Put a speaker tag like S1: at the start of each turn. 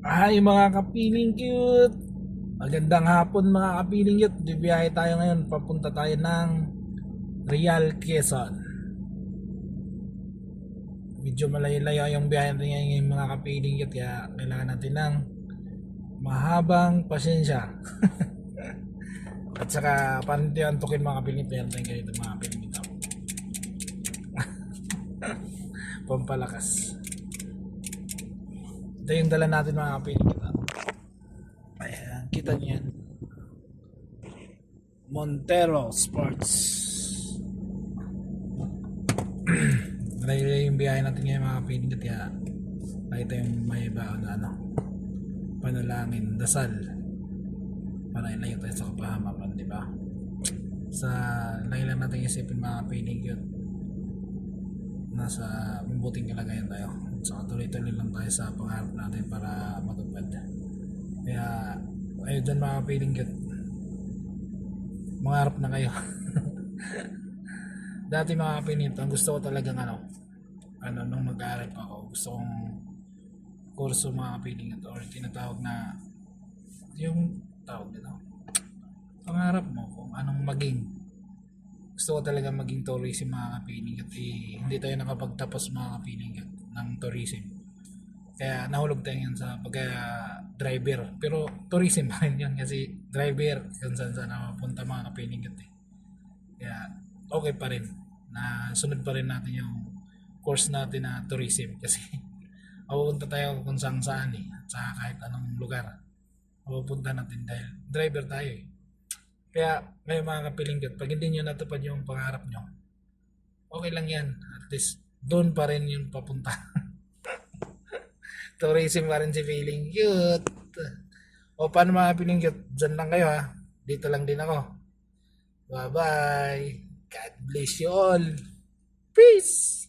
S1: Ay mga kapiling cute! Magandang hapon mga kapiling cute. Bibiyahe tayo ngayon. Papunta tayo ng Real Quezon. Medyo malayo-layo yung biyahe natin ngayon mga kapiling cute. Kaya kailangan natin ng mahabang pasensya. At saka panti-antukin mga kapiling cute. Meron tayong ganito mga kapiling cute. Pampalakas. Ito yung dala natin mga kapiling cute. Ayan, kita niyo yan. Montero Sports. Malayo yung biyahe natin ngayon mga kapiling cute. Kaya nakita yung may baon na panalangin, dasal para ilayo tayo sa kapahamakan, di ba? Sa layo lang natin isipin mga kapiling cute, nasa mabuting kalagayan tayo. So tuloy-tuloy lang tayo sa pangarap natin para matupad. Kaya ayun dyan mga kapiling cute, mangarap na kayo. Dati mga kapiling cute, ang gusto ko talagang nung mag-aaral pa ako, gusto kong kurso mga kapiling cute, or tinatawag na yung tawag nito, pangarap mo kung anong maging. Gusto ko talaga maging tourism mga kapiling at hindi tayo nakapagtapos mga kapiling ng tourism. Kaya nahulog tayo yan sa pagka driver. Pero tourism pa rin yun kasi driver kung saan saan mapunta mga kapiling Kaya okay pa rin na sunod pa rin natin yung course natin na tourism kasi mapupunta tayo kung saan saan at sa kahit anong lugar mapupunta natin dahil driver tayo eh. Kaya ngayon mga kapilingkot, pag hindi nyo natupad yung pangarap nyo, okay lang yan. At least doon pa rin yung papunta. Tourism pa rin si feeling cute. O paano mga kapilingkot, dyan lang kayo ha. Dito lang din ako. Bye bye. God bless you all. Peace.